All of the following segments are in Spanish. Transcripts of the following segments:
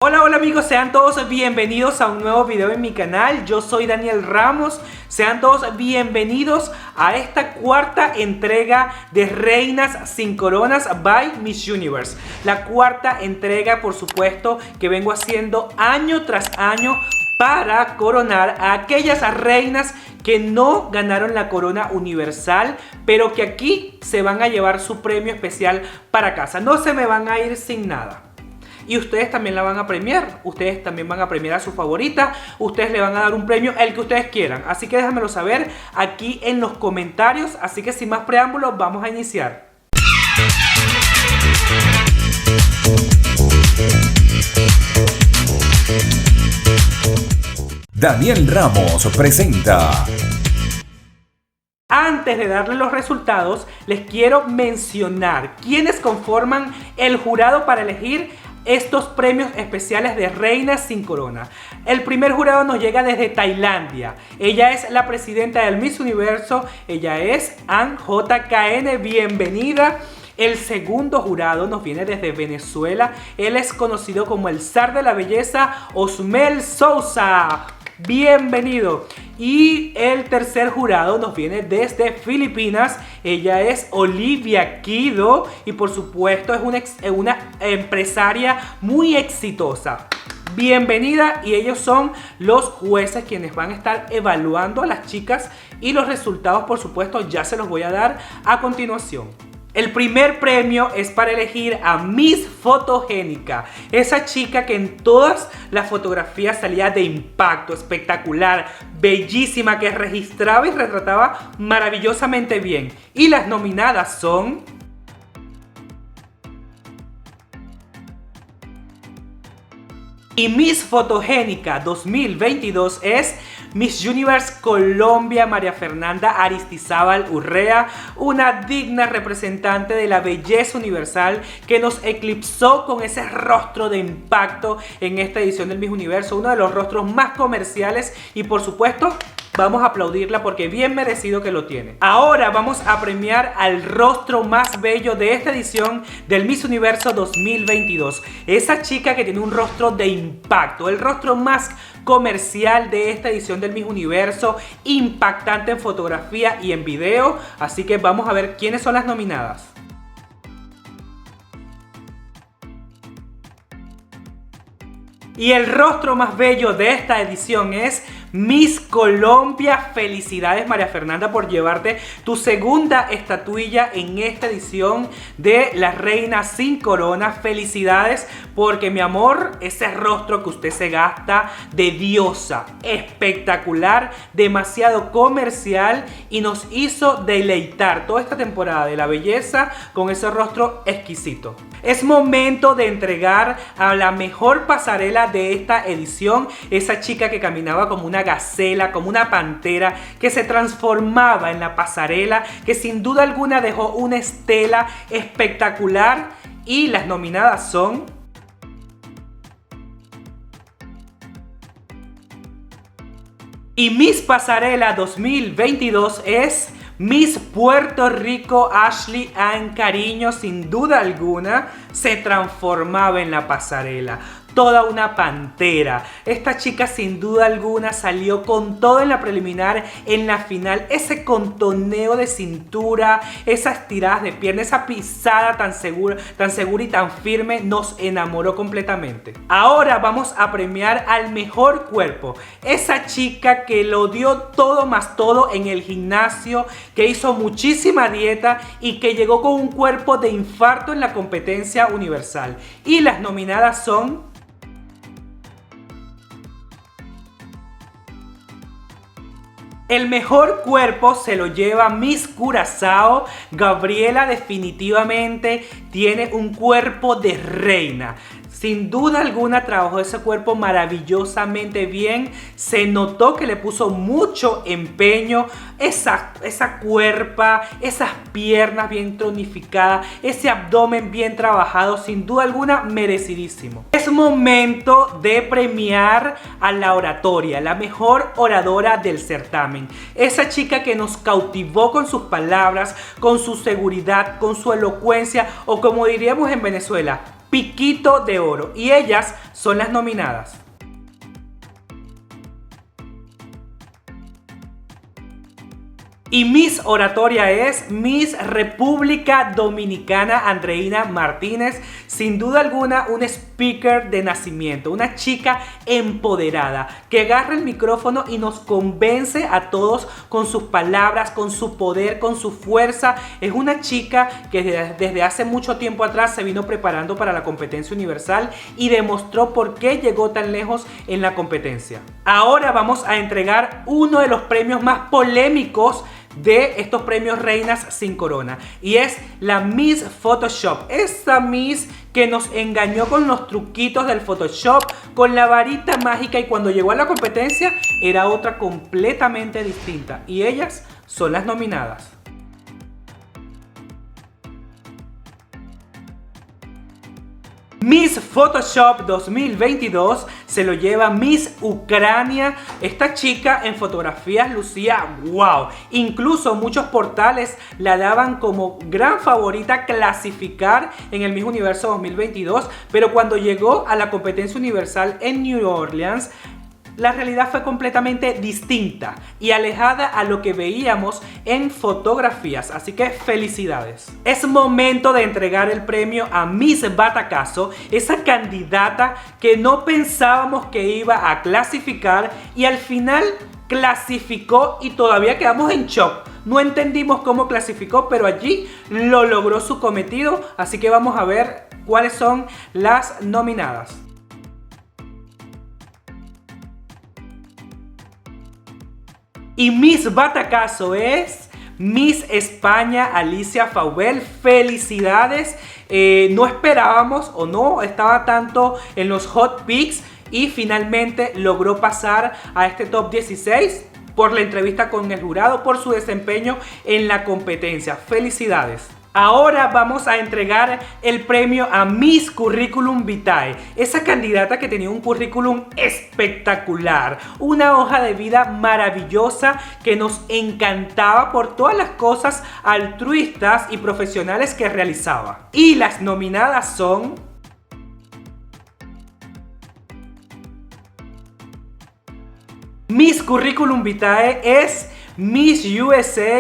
Hola, hola amigos, sean todos bienvenidos a un nuevo video en mi canal. Yo soy Daniel Ramos. Sean todos bienvenidos a esta cuarta entrega de Reinas sin Coronas by Miss Universe. La cuarta entrega, por supuesto, que vengo haciendo año tras año para coronar a aquellas reinas que no ganaron la corona universal, pero que aquí se van a llevar su premio especial para casa. No se me van a ir sin nada. Y ustedes también la van a premiar. Ustedes también van a premiar a su favorita. Ustedes le van a dar un premio, el que ustedes quieran. Así que déjamelo saber aquí en los comentarios. Así que sin más preámbulos, vamos a iniciar. Daniel Ramos presenta. Antes de darle los resultados, les quiero mencionar quiénes conforman el jurado para elegir estos premios especiales de Reinas sin Corona. El primer jurado nos llega desde Tailandia. Ella es la presidenta del Miss Universo. Ella es Ann JKN. Bienvenida. El segundo jurado nos viene desde Venezuela. Él es conocido como el zar de la belleza, Osmel Sousa. Bienvenido. Y el tercer jurado nos viene desde Filipinas. Ella es Olivia Kido y por supuesto es una empresaria muy exitosa. Bienvenida, y ellos son los jueces quienes van a estar evaluando a las chicas, y los resultados por supuesto ya se los voy a dar a continuación. El primer premio es para elegir a Miss Fotogénica, esa chica que en todas las fotografías salía de impacto, espectacular, bellísima, que registraba y retrataba maravillosamente bien. Y las nominadas son... Y Miss Fotogénica 2022 es Miss Universe Colombia María Fernanda Aristizábal Urrea, una digna representante de la belleza universal que nos eclipsó con ese rostro de impacto en esta edición del Miss Universo, uno de los rostros más comerciales, y por supuesto vamos a aplaudirla porque bien merecido que lo tiene. Ahora vamos a premiar al rostro más bello de esta edición del Miss Universo 2022. Esa chica que tiene un rostro de impacto, el rostro más comercial de esta edición del Miss Universo, impactante en fotografía y en video. Así que vamos a ver quiénes son las nominadas. Y el rostro más bello de esta edición es Miss Colombia. Felicidades María Fernanda por llevarte tu segunda estatuilla en esta edición de la Reina sin Corona. Felicidades porque, mi amor, ese rostro que usted se gasta de diosa, espectacular, demasiado comercial, y nos hizo deleitar toda esta temporada de la belleza con ese rostro exquisito. Es momento de entregar a la mejor pasarela de esta edición, esa chica que caminaba como una gacela, como una pantera, que se transformaba en la pasarela, que sin duda alguna dejó una estela espectacular. Y las nominadas son... Y Miss Pasarela 2022 es Miss Puerto Rico Ashley Ann Cariño. Sin duda alguna se transformaba en la pasarela, toda una pantera. Esta chica sin duda alguna salió con todo en la preliminar. En la final, ese contoneo de cintura, esas tiradas de pierna, esa pisada tan segura y tan firme, nos enamoró completamente. Ahora vamos a premiar al mejor cuerpo, esa chica que lo dio todo más todo en el gimnasio, que hizo muchísima dieta y que llegó con un cuerpo de infarto en la competencia universal. Y las nominadas son... El mejor cuerpo se lo lleva Miss Curazao. Gabriela definitivamente tiene un cuerpo de reina. Sin duda alguna trabajó ese cuerpo maravillosamente bien. Se notó que le puso mucho empeño. Esa cuerpa, esas piernas bien tonificadas, ese abdomen bien trabajado, sin duda alguna merecidísimo. Es momento de premiar a la oratoria, la mejor oradora del certamen. Esa chica que nos cautivó con sus palabras, con su seguridad, con su elocuencia, o como diríamos en Venezuela, Piquito de Oro. Y ellas son las nominadas. Y Miss Oratoria es Miss República Dominicana Andreina Martínez. Sin duda alguna, un speaker de nacimiento, una chica empoderada que agarra el micrófono y nos convence a todos con sus palabras, con su poder, con su fuerza. Es una chica que desde hace mucho tiempo atrás se vino preparando para la competencia universal y demostró por qué llegó tan lejos en la competencia. Ahora vamos a entregar uno de los premios más polémicos de estos premios Reinas sin Corona, y es la Miss Photoshop. Esa Miss que nos engañó con los truquitos del Photoshop, con la varita mágica, y cuando llegó a la competencia era otra completamente distinta. Y ellas son las nominadas. Miss Photoshop 2022 se lo lleva Miss Ucrania. Esta chica en fotografías lucía wow. Incluso muchos portales la daban como gran favorita a clasificar en el Miss Universo 2022. Pero cuando llegó a la competencia universal en New Orleans, la realidad fue completamente distinta y alejada a lo que veíamos en fotografías. Así que felicidades. Es momento de entregar el premio a Miss Batacazo, esa candidata que no pensábamos que iba a clasificar y al final clasificó, y todavía quedamos en shock. No entendimos cómo clasificó, pero allí lo logró su cometido. Así que vamos a ver cuáles son las nominadas. Y Miss Batacazo es Miss España Alicia Faubel. Felicidades. No esperábamos, o no estaba tanto en los hot picks, y finalmente logró pasar a este top 16 por la entrevista con el jurado, por su desempeño en la competencia. Felicidades. Ahora vamos a entregar el premio a Miss Curriculum Vitae, esa candidata que tenía un currículum espectacular, una hoja de vida maravillosa que nos encantaba por todas las cosas altruistas y profesionales que realizaba. Y las nominadas son Miss Curriculum Vitae es Miss USA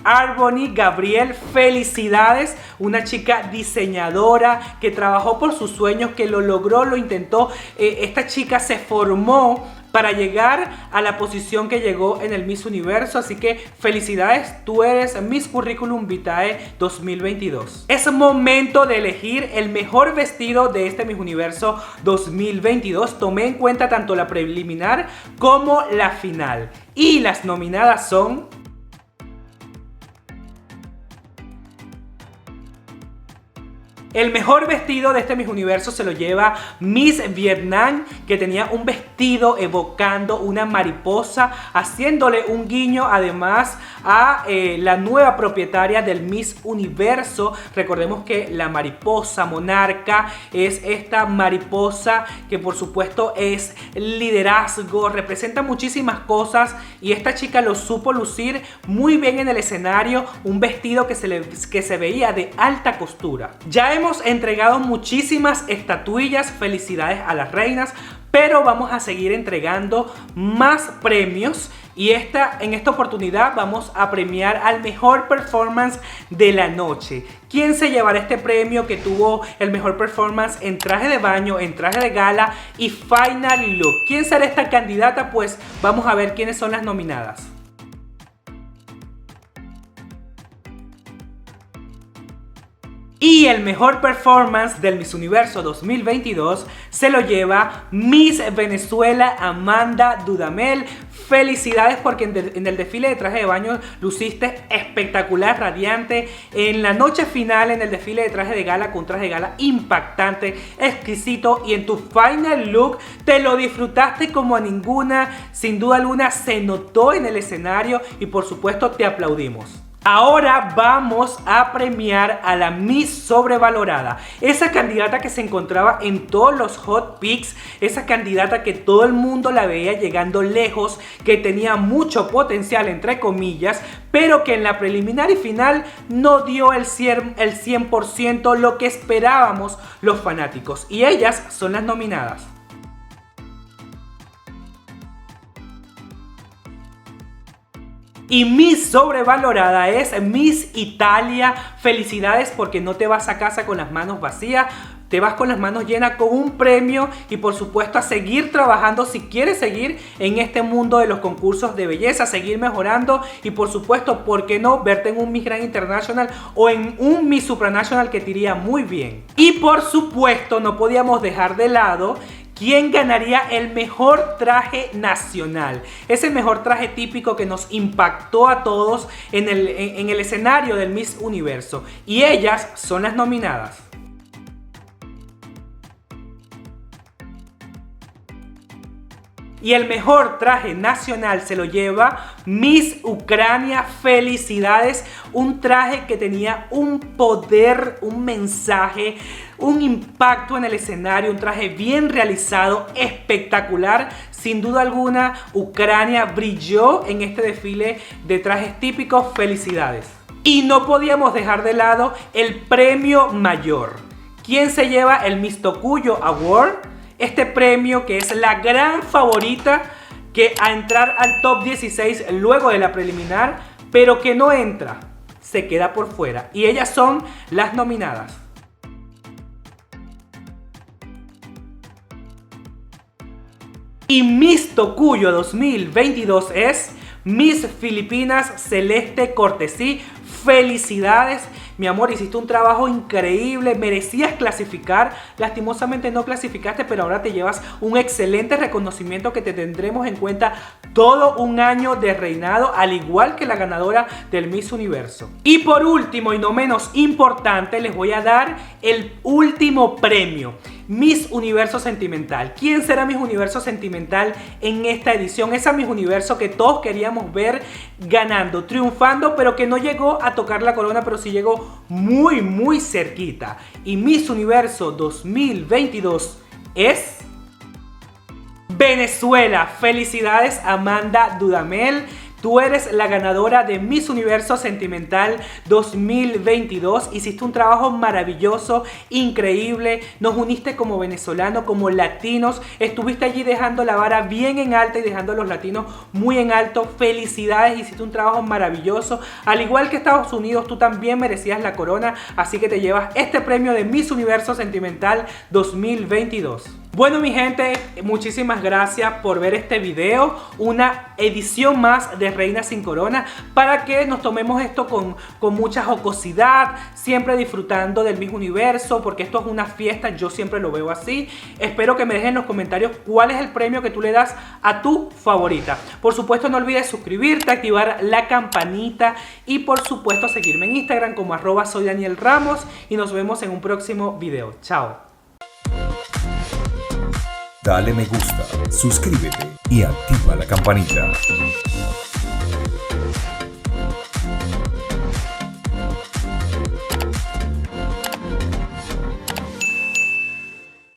Arbony Gabriel. Felicidades, una chica diseñadora que trabajó por sus sueños, que lo logró, lo intentó. Esta chica se formó para llegar a la posición que llegó en el Miss Universo. Así que felicidades, tú eres Miss Curriculum Vitae 2022. Es momento de elegir el mejor vestido de este Miss Universo 2022. Tomé en cuenta tanto la preliminar como la final. Y las nominadas son el mejor vestido de este Miss Universo se lo lleva Miss Vietnam, que tenía un vestido evocando una mariposa, haciéndole un guiño además a la nueva propietaria del Miss Universo. Recordemos que la mariposa monarca es esta mariposa que por supuesto es liderazgo, representa muchísimas cosas, y esta chica lo supo lucir muy bien en el escenario. Un vestido que se veía de alta costura. Ya hemos entregado muchísimas estatuillas, felicidades a las reinas, pero vamos a seguir entregando más premios, y en esta oportunidad vamos a premiar al mejor performance de la noche. ¿Quién se llevará este premio que tuvo el mejor performance en traje de baño, en traje de gala y final look? ¿Quién será esta candidata? Pues vamos a ver quiénes son las nominadas. Y el mejor performance del Miss Universo 2022 se lo lleva Miss Venezuela Amanda Dudamel. Felicidades, porque en el desfile de traje de baño luciste espectacular, radiante. En la noche final, en el desfile de traje de gala, con traje de gala impactante, exquisito. Y en tu final look te lo disfrutaste como a ninguna. Sin duda alguna se notó en el escenario y por supuesto te aplaudimos. Ahora vamos a premiar a la Miss Sobrevalorada, esa candidata que se encontraba en todos los hot picks, esa candidata que todo el mundo la veía llegando lejos, que tenía mucho potencial entre comillas, pero que en la preliminar y final no dio el 100% lo que esperábamos los fanáticos, y ellas son las nominadas. Y Miss Sobrevalorada es Miss Italia. Felicidades, porque no te vas a casa con las manos vacías, te vas con las manos llenas con un premio y por supuesto a seguir trabajando si quieres seguir en este mundo de los concursos de belleza, seguir mejorando y por supuesto, ¿por qué no verte en un Miss Grand International o en un Miss Supranational que te iría muy bien? Y por supuesto no podíamos dejar de lado ¿quién ganaría el mejor traje nacional? Ese mejor traje típico que nos impactó a todos en el escenario del Miss Universo. Y ellas son las nominadas. Y el mejor traje nacional se lo lleva Miss Ucrania. Felicidades, un traje que tenía un poder, un mensaje, un impacto en el escenario, un traje bien realizado, espectacular. Sin duda alguna, Ucrania brilló en este desfile de trajes típicos. Felicidades. Y no podíamos dejar de lado el premio mayor. ¿Quién se lleva el Miss Tocuyo Award? Este premio que es la gran favorita que a entrar al top 16 luego de la preliminar, pero que no entra, se queda por fuera. Y ellas son las nominadas. Y Miss Tocuyo 2022 es Miss Filipinas Celeste Cortesí. Felicidades, mi amor, hiciste un trabajo increíble, merecías clasificar, lastimosamente no clasificaste, pero ahora te llevas un excelente reconocimiento que te tendremos en cuenta todo un año de reinado, al igual que la ganadora del Miss Universo. Y por último y no menos importante, les voy a dar el último premio. Miss Universo Sentimental. ¿Quién será Miss Universo Sentimental en esta edición? Esa Miss Universo que todos queríamos ver ganando, triunfando, pero que no llegó a tocar la corona, pero sí llegó muy cerquita. Y Miss Universo 2022 es Venezuela. Felicidades, Amanda Dudamel. Tú eres la ganadora de Miss Universo Sentimental 2022. Hiciste un trabajo maravilloso, increíble. Nos uniste como venezolanos, como latinos. Estuviste allí dejando la vara bien en alta y dejando a los latinos muy en alto. Felicidades, hiciste un trabajo maravilloso. Al igual que Estados Unidos, tú también merecías la corona. Así que te llevas este premio de Miss Universo Sentimental 2022. Bueno, mi gente, muchísimas gracias por ver este video. Una edición más de Reina sin Corona, para que nos tomemos esto con mucha jocosidad, siempre disfrutando del mismo universo, porque esto es una fiesta, yo siempre lo veo así. Espero que me dejen en los comentarios cuál es el premio que tú le das a tu favorita. Por supuesto, no olvides suscribirte, activar la campanita y por supuesto seguirme en Instagram como @soydanielramos, y nos vemos en un próximo video. Chao. Dale me gusta, suscríbete y activa la campanita.